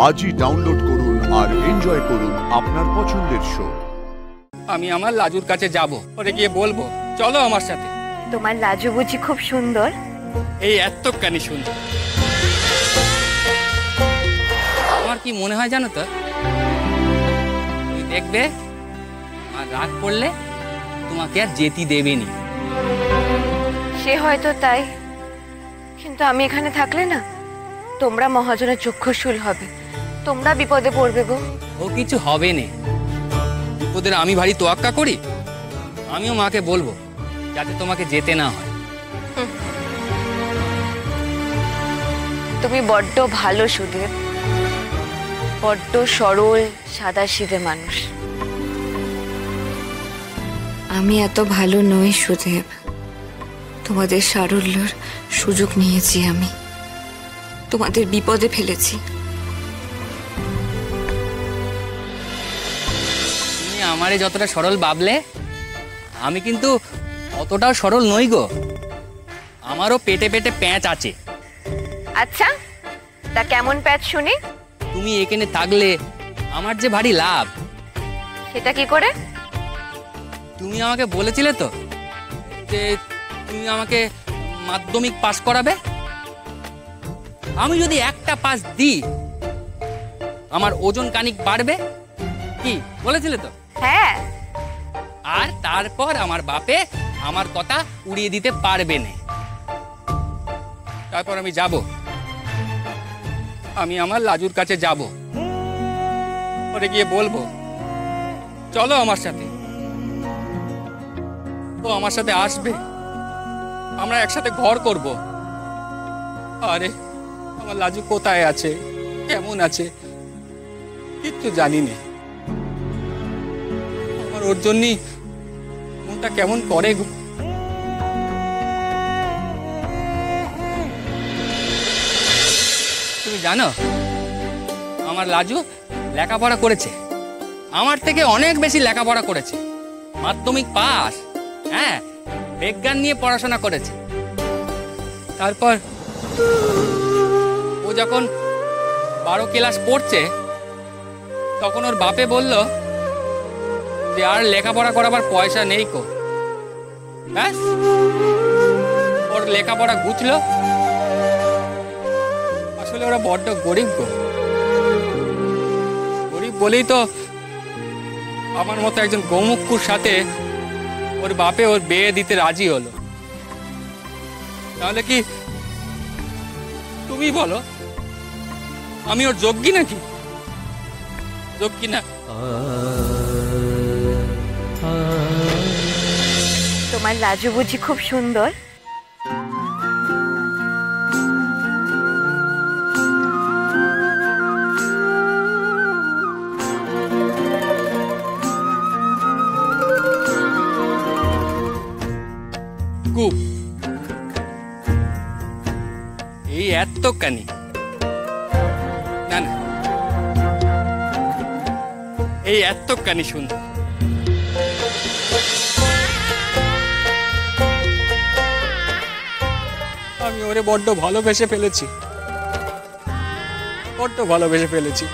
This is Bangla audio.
আজই ডাউনলোড করুন আর এনজয় করুন আপনার পছন্দের শো। আমি আমার লাজুর কাছে যাব, ওরে গিয়ে বলবো চলো আমার সাথে। তোমার লাজু বুঝি খুব সুন্দর? এই এতখানি সুন্দর। আমার কি মনে হয় জানো তো, তুমি দেখবে আর রাগ করলে তোমাকে আর যেতে দেবে নি। সে হয়তো তাই, কিন্তু আমি এখানে থাকলে না তোমরা মহাজনের চক্ষুশূল হবে, তোমরা বিপদে পড়বে গো। ও কিছু হবে না, বিপদের আমি ভারী তোয়াক্কা করি। আমিও মাকে বলবো যাতে তোমাকে যেতে না হয়। তুমি বড্ড ভালো সুদেব, বড্ড সরল সাদাসিধে মানুষ। আমি এত ভালো নই সুদেব, তোমাদের সারল্যর সুযোগ নিয়েছি, আমি তোমাদের বিপদে ফেলেছি। তুমি আমারে যতটা সরল ভাবলে, আমি কিন্তু অতটাও সরল নই গো। আমারও পেটে পেটে প্যাঁচ আছে। আচ্ছা, তা কেমন প্যাচ শুনি? তুমি এখানে থাকলে আমার যে ভারী লাভ। সেটা কি করে? তুমি আমাকে বলেছিলে তো যে তুমি আমাকে মাধ্যমিক পাস করাবে। আমি যদি একটা পাস দিই আমার ওজন কানিক বাড়বে, কি বলেছিলে তো? হ্যাঁ। আর তারপর আমার বাপে আমার কথা উড়িয়ে দিতে পারবে না। তারপর আমি যাব, আমি আমার লাজুর কাছে যাব, ওরে গিয়ে বলবো চলো আমার সাথে। ও আমার সাথে আসবে, আমরা একসাথে ঘর করব। আরে আমার লাজু কোথায় আছে, কেমন আছে কিচ্ছু জানি না। আমার ওর জন্যই মনটা কেমন করে গো। তুমি জানো আমার লাজু লেখাপড়া করেছে, আমার থেকে অনেক বেশি লেখাপড়া করেছে, মাধ্যমিক পাস। হ্যাঁ, বিজ্ঞান নিয়ে পড়াশোনা করেছে। তারপর ও যখন 12 ক্লাস পড়ছে তখন ওর বাপে বলল যে আর লেখাপড়া করাবার পয়সা নেই কো। ব্যাস, ওর লেখাপড়া গুছলো। আসলে ওরা বড্ড গরিব গো, গরিব বলেই তো আমার মতো একজন গৌমুখুর সাথে ওর বাপে ওর বিয়ে দিতে রাজি হলো। তাহলে কি তুমি বলো আমি ওর যোগ্যী নাকি? যোগ্যী না? তোমার লাজু বুঝি খুব সুন্দর? খুব। এই এতখানি না, না, এই এতখানি সুন্দর। আমি ওরে বড্ড ভালোবেসে ফেলেছি, বড্ড ভালোবেসে ফেলেছি।